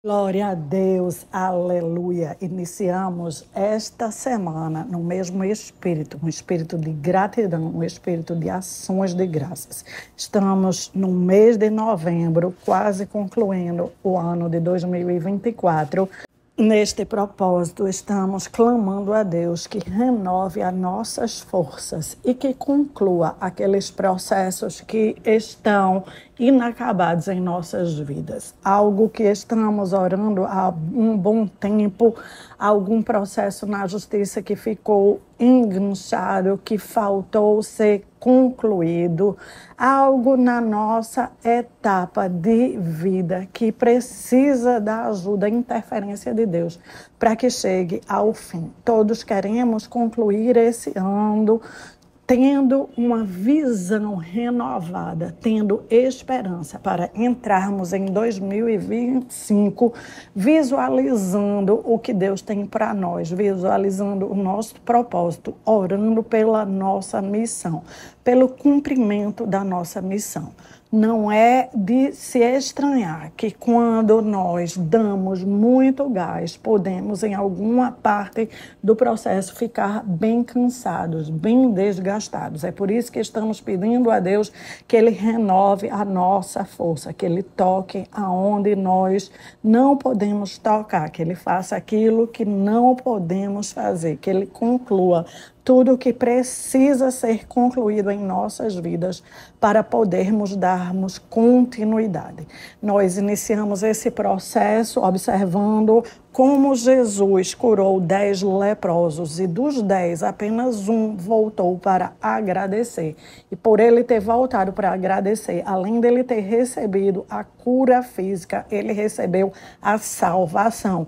Glória a Deus, aleluia. Iniciamos esta semana no mesmo espírito, um espírito de gratidão, um espírito de ações de graças. Estamos no mês de novembro, quase concluindo o ano de 2024. Neste propósito, estamos clamando a Deus que renove as nossas forças e que conclua aqueles processos que estão inacabados em nossas vidas. Algo que estamos orando há um bom tempo, algum processo na justiça que ficou enganchado, que faltou ser concluído, algo na nossa etapa de vida que precisa da ajuda, interferência de Deus para que chegue ao fim. Todos queremos concluir esse ano tendo uma visão renovada, tendo esperança para entrarmos em 2025, visualizando o que Deus tem para nós, visualizando o nosso propósito, orando pela nossa missão, pelo cumprimento da nossa missão. Não é de se estranhar que quando nós damos muito gás, podemos em alguma parte do processo ficar bem cansados, bem desgastados. É por isso que estamos pedindo a Deus que Ele renove a nossa força, que Ele toque aonde nós não podemos tocar, que Ele faça aquilo que não podemos fazer, que Ele conclua tudo o que precisa ser concluído em nossas vidas para podermos darmos continuidade. Nós iniciamos esse processo observando como Jesus curou 10 leprosos e dos 10, apenas um voltou para agradecer. E por ele ter voltado para agradecer, além dele ter recebido a cura física, ele recebeu a salvação.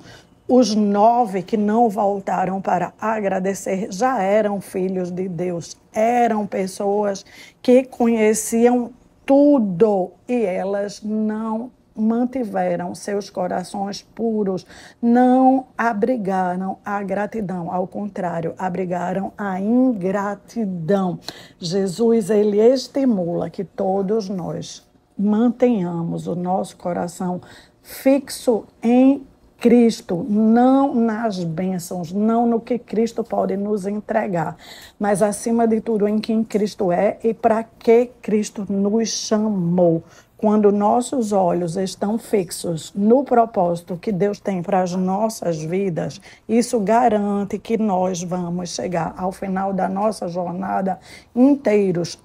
Os 9 que não voltaram para agradecer já eram filhos de Deus, eram pessoas que conheciam tudo e elas não mantiveram seus corações puros, não abrigaram a gratidão, ao contrário, abrigaram a ingratidão. Jesus, ele estimula que todos nós mantenhamos o nosso coração fixo em Cristo, não nas bênçãos, não no que Cristo pode nos entregar, mas acima de tudo em quem Cristo é e para que Cristo nos chamou. Quando nossos olhos estão fixos no propósito que Deus tem para as nossas vidas, isso garante que nós vamos chegar ao final da nossa jornada inteiros,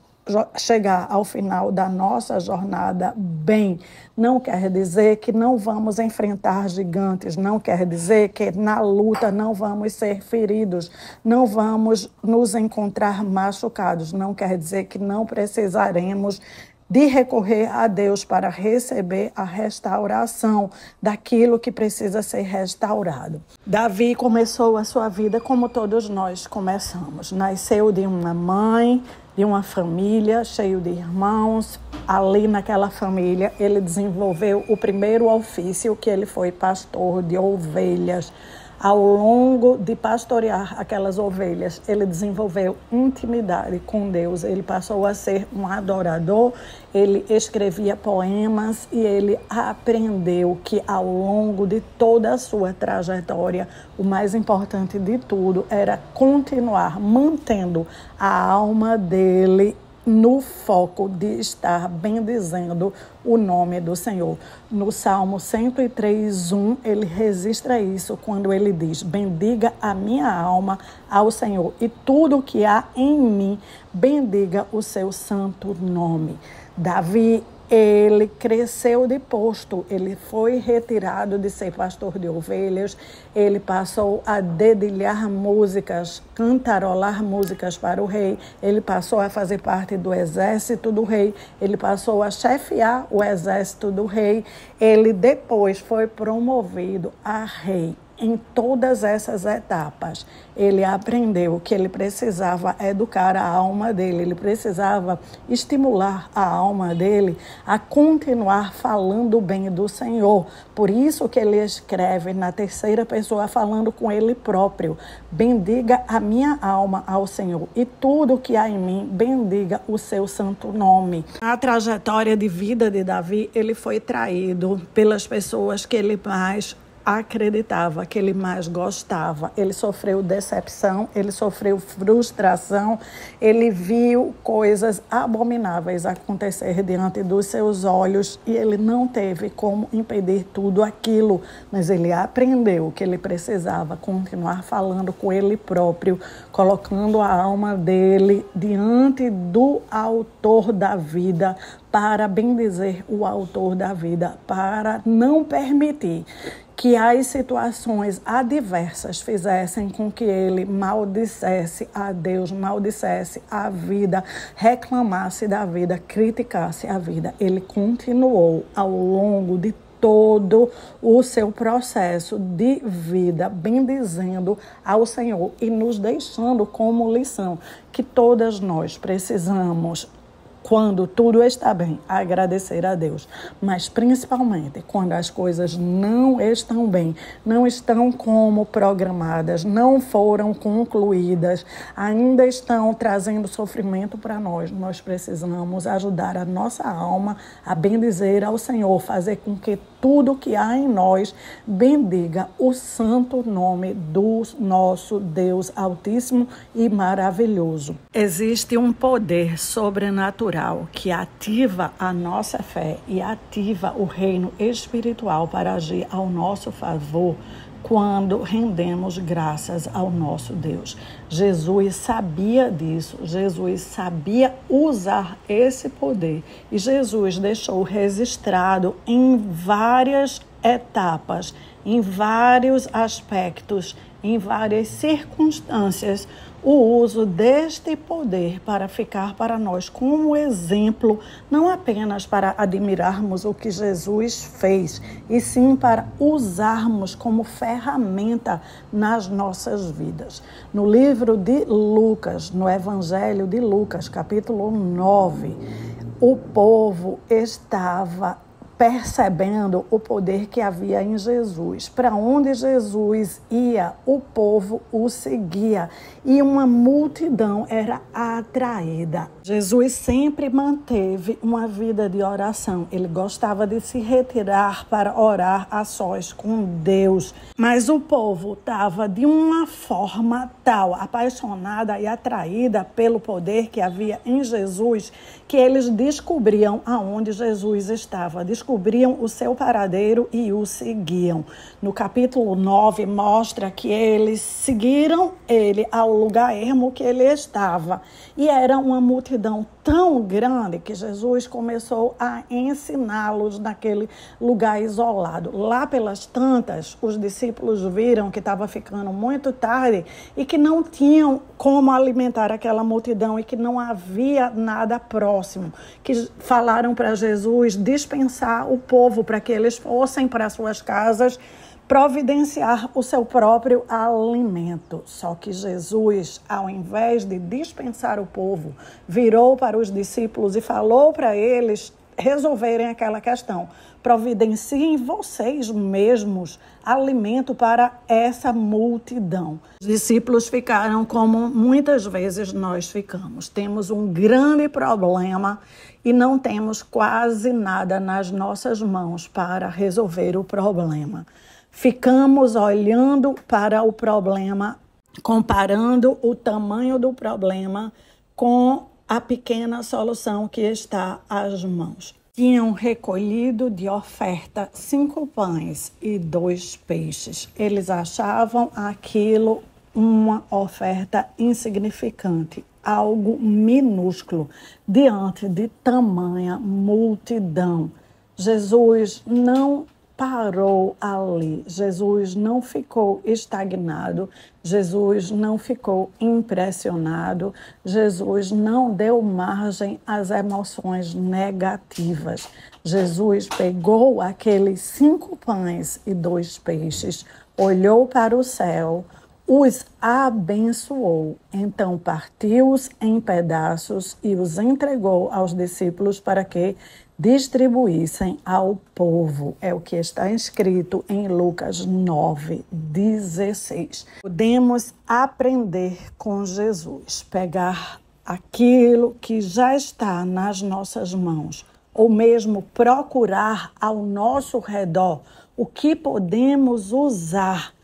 chegar ao final da nossa jornada bem. Não quer dizer que não vamos enfrentar gigantes, não quer dizer que na luta não vamos ser feridos, não vamos nos encontrar machucados, não quer dizer que não precisaremos de recorrer a Deus para receber a restauração daquilo que precisa ser restaurado. Davi começou a sua vida como todos nós começamos. Nasceu de uma mãe, de uma família cheia de irmãos. Ali naquela família ele desenvolveu o primeiro ofício, que ele foi pastor de ovelhas. Ao longo de pastorear aquelas ovelhas, ele desenvolveu intimidade com Deus, ele passou a ser um adorador, ele escrevia poemas e ele aprendeu que ao longo de toda a sua trajetória, o mais importante de tudo era continuar mantendo a alma dele no foco de estar bendizendo o nome do Senhor. No Salmo 103:1, ele registra isso quando ele diz: bendiga a minha alma ao Senhor e tudo que há em mim, bendiga o seu santo nome. Davi, ele cresceu de posto, ele foi retirado de ser pastor de ovelhas, ele passou a dedilhar músicas, cantarolar músicas para o rei, ele passou a fazer parte do exército do rei, ele passou a chefiar o exército do rei, ele depois foi promovido a rei. em todas essas etapas, ele aprendeu que ele precisava educar a alma dele, ele precisava estimular a alma dele a continuar falando bem do Senhor. Por isso que ele escreve na terceira pessoa, falando com ele próprio: bendiga a minha alma ao Senhor, e tudo que há em mim, bendiga o seu santo nome. Na trajetória de vida de Davi, ele foi traído pelas pessoas que ele mais acreditava, que ele mais gostava. Ele sofreu decepção, ele sofreu frustração, ele viu coisas abomináveis acontecer diante dos seus olhos e ele não teve como impedir tudo aquilo, mas ele aprendeu que ele precisava continuar falando com ele próprio, colocando a alma dele diante do autor da vida, para bendizer o autor da vida, para não permitir que as situações adversas fizessem com que ele maldissesse a Deus, maldissesse a vida, reclamasse da vida, criticasse a vida. Ele continuou ao longo de todo o seu processo de vida, bendizendo ao Senhor e nos deixando como lição que todas nós precisamos, quando tudo está bem, agradecer a Deus. Mas principalmente quando as coisas não estão bem, não estão como programadas, não foram concluídas, ainda estão trazendo sofrimento para nós. Nós precisamos ajudar a nossa alma a bendizer ao Senhor, fazer com que tudo que há em nós bendiga o santo nome do nosso Deus Altíssimo e maravilhoso. Existe um poder sobrenatural que ativa a nossa fé e ativa o reino espiritual para agir ao nosso favor quando rendemos graças ao nosso Deus. Jesus sabia disso, Jesus sabia usar esse poder e Jesus deixou registrado em várias etapas, em vários aspectos, em várias circunstâncias, o uso deste poder para ficar para nós como exemplo, não apenas para admirarmos o que Jesus fez, e sim para usarmos como ferramenta nas nossas vidas. No livro de Lucas, no Evangelho de Lucas, capítulo 9, o povo estava percebendo o poder que havia em Jesus. Para onde Jesus ia, o povo o seguia e uma multidão era atraída. Jesus sempre manteve uma vida de oração. Ele gostava de se retirar para orar a sós com Deus. Mas o povo estava de uma forma tal, apaixonada e atraída pelo poder que havia em Jesus, que eles descobriam aonde Jesus estava, descobriam o seu paradeiro e o seguiam. No capítulo 9 mostra que eles seguiram ele ao lugar ermo que ele estava. E era uma multidão tão grande que Jesus começou a ensiná-los naquele lugar isolado. Lá pelas tantas, os discípulos viram que estava ficando muito tarde e que não tinham como alimentar aquela multidão e que não havia nada próximo. Que falaram para Jesus dispensar o povo para que eles fossem para suas casas providenciar o seu próprio alimento. Só que Jesus, ao invés de dispensar o povo, virou para os discípulos e falou para eles resolverem aquela questão. Providenciem vocês mesmos alimento para essa multidão. Os discípulos ficaram como muitas vezes nós ficamos. Temos um grande problema e não temos quase nada nas nossas mãos para resolver o problema. Ficamos olhando para o problema, comparando o tamanho do problema com a pequena solução que está às mãos. Tinham recolhido de oferta 5 pães e 2 peixes. Eles achavam aquilo uma oferta insignificante, algo minúsculo, diante de tamanha multidão. Jesus não parou ali. Jesus não ficou estagnado, Jesus não ficou impressionado, Jesus não deu margem às emoções negativas. Jesus pegou aqueles 5 pães e 2 peixes, olhou para o céu, os abençoou, então partiu-os em pedaços e os entregou aos discípulos para que distribuíssem ao povo. É o que está escrito em Lucas 9:16. Podemos aprender com Jesus, pegar aquilo que já está nas nossas mãos, ou mesmo procurar ao nosso redor o que podemos usar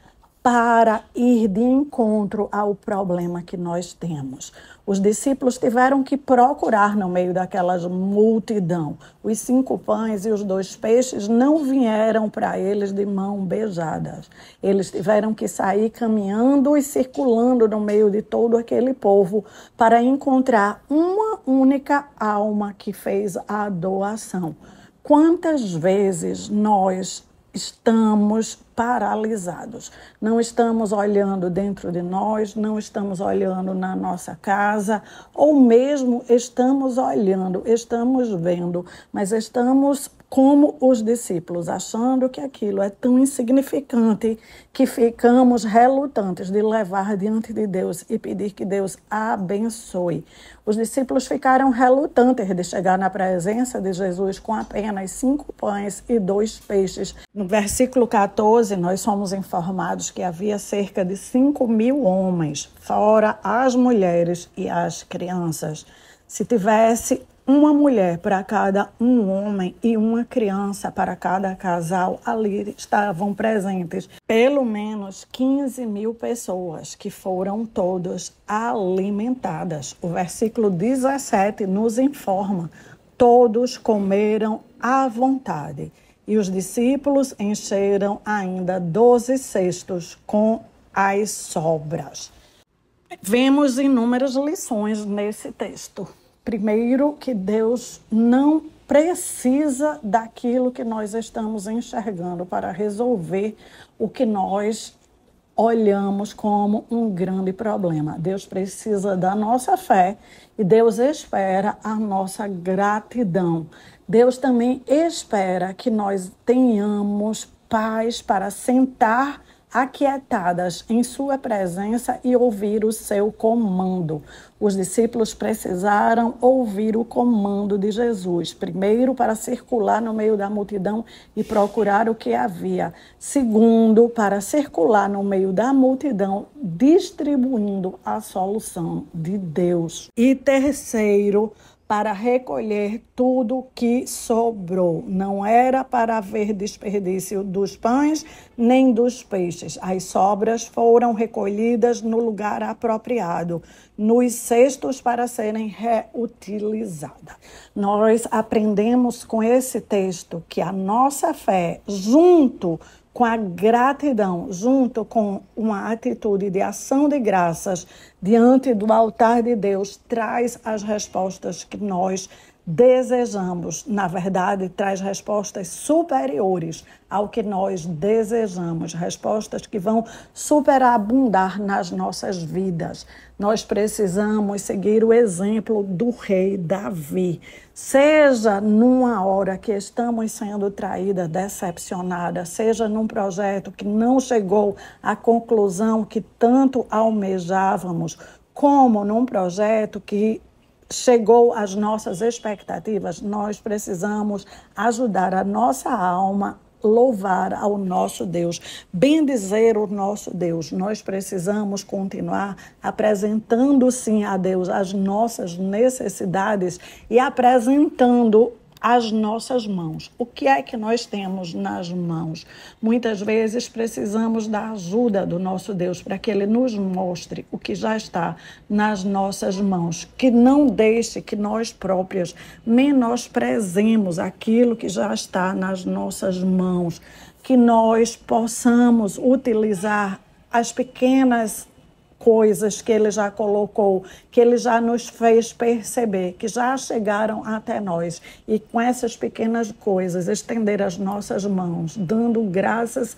para ir de encontro ao problema que nós temos. Os discípulos tiveram que procurar no meio daquela multidão. Os 5 pães e os 2 peixes não vieram para eles de mão beijadas. Eles tiveram que sair caminhando e circulando no meio de todo aquele povo para encontrar uma única alma que fez a doação. Quantas vezes nós estamos paralisados, não estamos olhando dentro de nós, não estamos olhando na nossa casa, ou mesmo estamos olhando, estamos vendo, mas estamos como os discípulos, achando que aquilo é tão insignificante que ficamos relutantes de levar diante de Deus e pedir que Deus abençoe. Os discípulos ficaram relutantes de chegar na presença de Jesus com apenas 5 pães e 2 peixes. No versículo 14, nós somos informados que havia cerca de 5.000 homens, fora as mulheres e as crianças. Se tivesse uma mulher para cada um homem e uma criança para cada casal, ali estavam presentes pelo menos 15.000 pessoas que foram todas alimentadas. O versículo 17 nos informa: todos comeram à vontade e os discípulos encheram ainda 12 cestos com as sobras. Vemos inúmeras lições nesse texto. Primeiro, que Deus não precisa daquilo que nós estamos enxergando para resolver o que nós olhamos como um grande problema. Deus precisa da nossa fé e Deus espera a nossa gratidão. Deus também espera que nós tenhamos paz para sentar aquietadas em sua presença e ouvir o seu comando. Os discípulos precisaram ouvir o comando de Jesus, primeiro para circular no meio da multidão e procurar o que havia. Segundo, para circular no meio da multidão, distribuindo a solução de Deus. E terceiro, para recolher tudo que sobrou. Não era para haver desperdício dos pães nem dos peixes. As sobras foram recolhidas no lugar apropriado, nos cestos para serem reutilizadas. Nós aprendemos com esse texto que a nossa fé, junto com a gratidão, junto com uma atitude de ação de graças diante do altar de Deus, traz as respostas que nós desejamos. Na verdade, traz respostas superiores ao que nós desejamos, respostas que vão superabundar nas nossas vidas. Nós precisamos seguir o exemplo do rei Davi. Seja numa hora que estamos sendo traídas, decepcionadas, seja num projeto que não chegou à conclusão que tanto almejávamos, como num projeto que chegou às nossas expectativas, nós precisamos ajudar a nossa alma, louvar ao nosso Deus, bendizer o nosso Deus. Nós precisamos continuar apresentando sim a Deus as nossas necessidades e apresentando as nossas mãos. O que é que nós temos nas mãos? Muitas vezes precisamos da ajuda do nosso Deus para que Ele nos mostre o que já está nas nossas mãos, que não deixe que nós próprias menosprezemos aquilo que já está nas nossas mãos, que nós possamos utilizar as pequenas coisas que Ele já colocou, que Ele já nos fez perceber, que já chegaram até nós. E com essas pequenas coisas, estender as nossas mãos, dando graças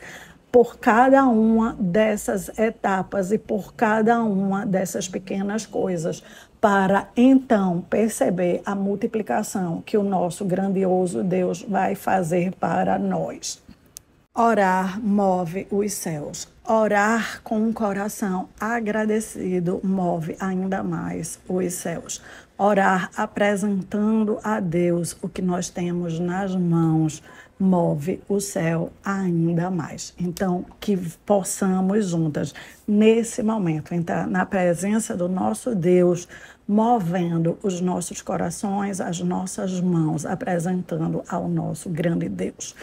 por cada uma dessas etapas e por cada uma dessas pequenas coisas, para então perceber a multiplicação que o nosso grandioso Deus vai fazer para nós. Orar move os céus. Orar com um coração agradecido move ainda mais os céus. Orar apresentando a Deus o que nós temos nas mãos move o céu ainda mais. Então, que possamos juntas, nesse momento, entrar na presença do nosso Deus, movendo os nossos corações, as nossas mãos, apresentando ao nosso grande Deus.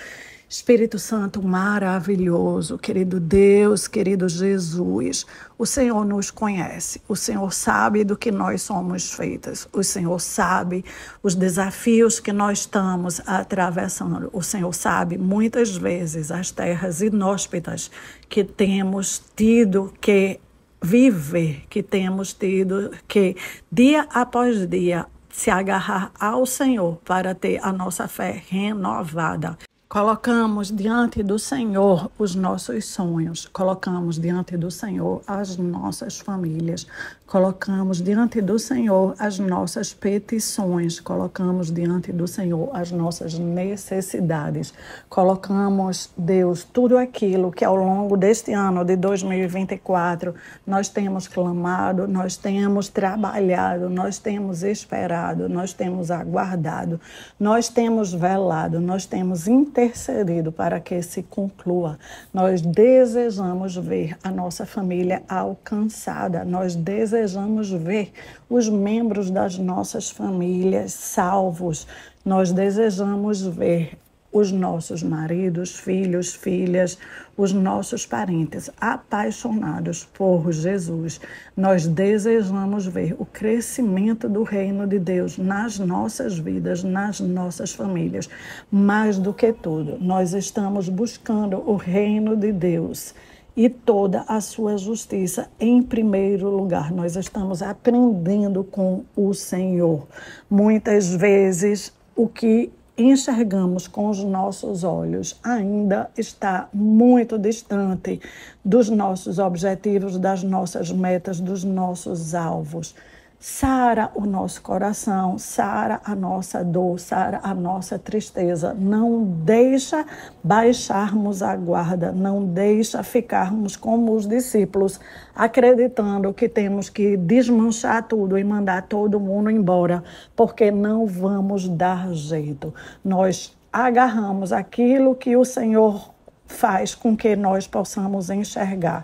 Espírito Santo maravilhoso, querido Deus, querido Jesus, o Senhor nos conhece, o Senhor sabe do que nós somos feitas, o Senhor sabe os desafios que nós estamos atravessando, o Senhor sabe muitas vezes as terras inóspitas que temos tido que viver, que temos tido que dia após dia se agarrar ao Senhor para ter a nossa fé renovada. Colocamos diante do Senhor os nossos sonhos, colocamos diante do Senhor as nossas famílias, colocamos diante do Senhor as nossas petições, colocamos diante do Senhor as nossas necessidades, colocamos, Deus, tudo aquilo que ao longo deste ano de 2024 nós temos clamado, nós temos trabalhado, nós temos esperado, nós temos aguardado, nós temos velado, nós temos intercedido para que se conclua. Nós desejamos ver a nossa família alcançada, nós desejamos ver os membros das nossas famílias salvos, nós desejamos ver os nossos maridos, filhos, filhas, os nossos parentes apaixonados por Jesus. Nós desejamos ver o crescimento do reino de Deus nas nossas vidas, nas nossas famílias. Mais do que tudo, nós estamos buscando o reino de Deus e toda a sua justiça em primeiro lugar. Nós estamos aprendendo com o Senhor. Muitas vezes, o que enxergamos com os nossos olhos ainda está muito distante dos nossos objetivos, das nossas metas, dos nossos alvos. Sara o nosso coração, sara a nossa dor, sara a nossa tristeza. Não deixa baixarmos a guarda, não deixa ficarmos como os discípulos, acreditando que temos que desmanchar tudo e mandar todo mundo embora, porque não vamos dar jeito. Nós agarramos aquilo que o Senhor faz com que nós possamos enxergar.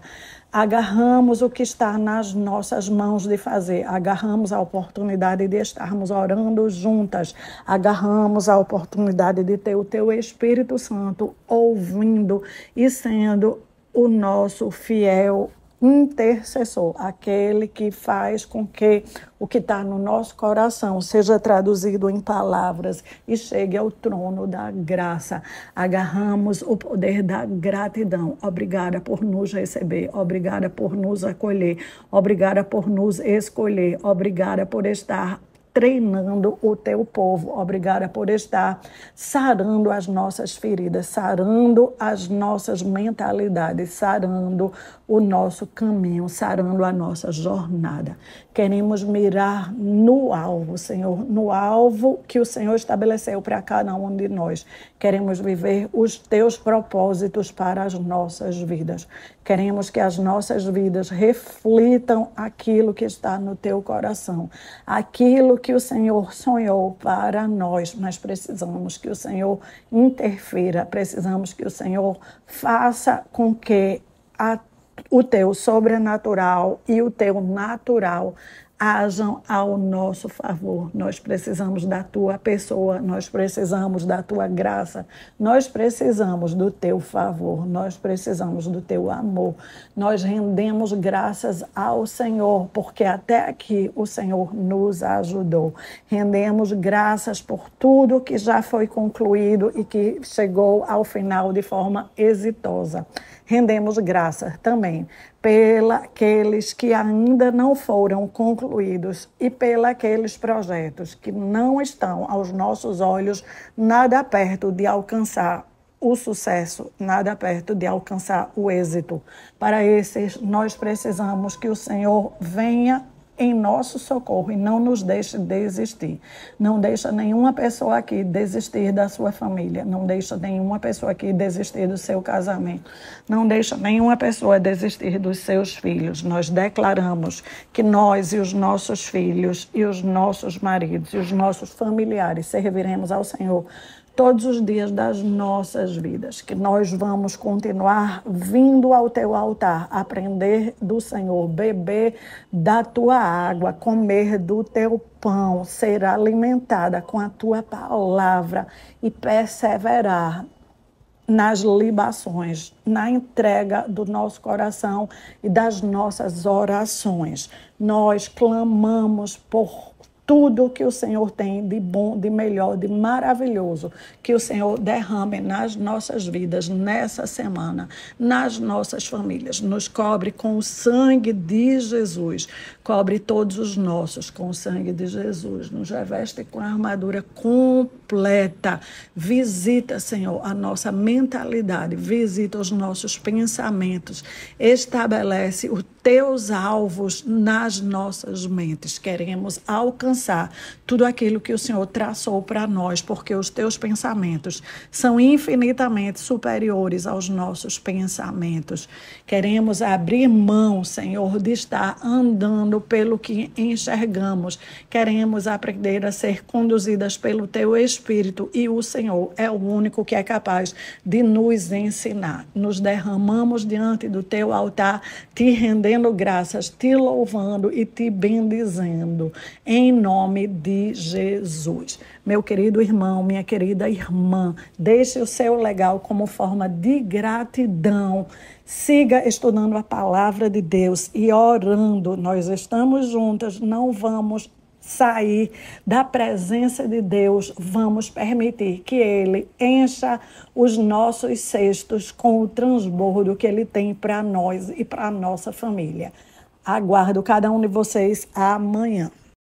Agarramos o que está nas nossas mãos de fazer, agarramos a oportunidade de estarmos orando juntas, agarramos a oportunidade de ter o Teu Espírito Santo ouvindo e sendo o nosso fiel intercessor, aquele que faz com que o que está no nosso coração seja traduzido em palavras e chegue ao trono da graça. Agarramos o poder da gratidão. Obrigada por nos receber, obrigada por nos acolher, obrigada por nos escolher, obrigada por estar treinando o teu povo. Obrigada por estar sarando as nossas feridas, sarando as nossas mentalidades, sarando o nosso caminho, sarando a nossa jornada. Queremos mirar no alvo, Senhor, no alvo que o Senhor estabeleceu para cada um de nós. Queremos viver os teus propósitos para as nossas vidas. Queremos que as nossas vidas reflitam aquilo que está no teu coração, aquilo que o Senhor sonhou para nós, mas precisamos que o Senhor interfira, precisamos que o Senhor faça com que o teu sobrenatural e o teu natural hajam ao nosso favor. Nós precisamos da tua pessoa, nós precisamos da tua graça, nós precisamos do teu favor, nós precisamos do teu amor. Nós rendemos graças ao Senhor, porque até aqui o Senhor nos ajudou. Rendemos graças por tudo que já foi concluído e que chegou ao final de forma exitosa. Rendemos graças também pelos que ainda não foram concluídos e pelos projetos que não estão aos nossos olhos nada perto de alcançar o sucesso, nada perto de alcançar o êxito. Para esses, nós precisamos que o Senhor venha em nosso socorro e não nos deixe desistir. Não deixa nenhuma pessoa aqui desistir da sua família. Não deixa nenhuma pessoa aqui desistir do seu casamento. Não deixa nenhuma pessoa desistir dos seus filhos. Nós declaramos que nós e os nossos filhos e os nossos maridos e os nossos familiares serviremos ao Senhor todos os dias das nossas vidas, que nós vamos continuar vindo ao teu altar, aprender do Senhor, beber da tua água, comer do teu pão, ser alimentada com a tua palavra e perseverar nas libações, na entrega do nosso coração e das nossas orações. Nós clamamos por tudo que o Senhor tem de bom, de melhor, de maravilhoso, que o Senhor derrame nas nossas vidas, nessa semana, nas nossas famílias. Nos cobre com o sangue de Jesus. Cobre todos os nossos com o sangue de Jesus. Nos reveste com a armadura completa. Visita, Senhor, a nossa mentalidade. Visita os nossos pensamentos. Estabelece os teus alvos nas nossas mentes. Queremos alcançar tudo aquilo que o Senhor traçou para nós, porque os teus pensamentos são infinitamente superiores aos nossos pensamentos. Queremos abrir mão, Senhor, de estar andando pelo que enxergamos. Queremos aprender a ser conduzidas pelo teu Espírito e o Senhor é o único que é capaz de nos ensinar. Nos derramamos diante do teu altar, te rendendo graças, te louvando e te bendizendo, em nome de Jesus. Meu querido irmão, minha querida irmã, deixe o seu legal como forma de gratidão. Siga estudando a palavra de Deus e orando. Nós estamos juntas, não vamos sair da presença de Deus, vamos permitir que Ele encha os nossos cestos com o transbordo que Ele tem para nós e para a nossa família. Aguardo cada um de vocês amanhã.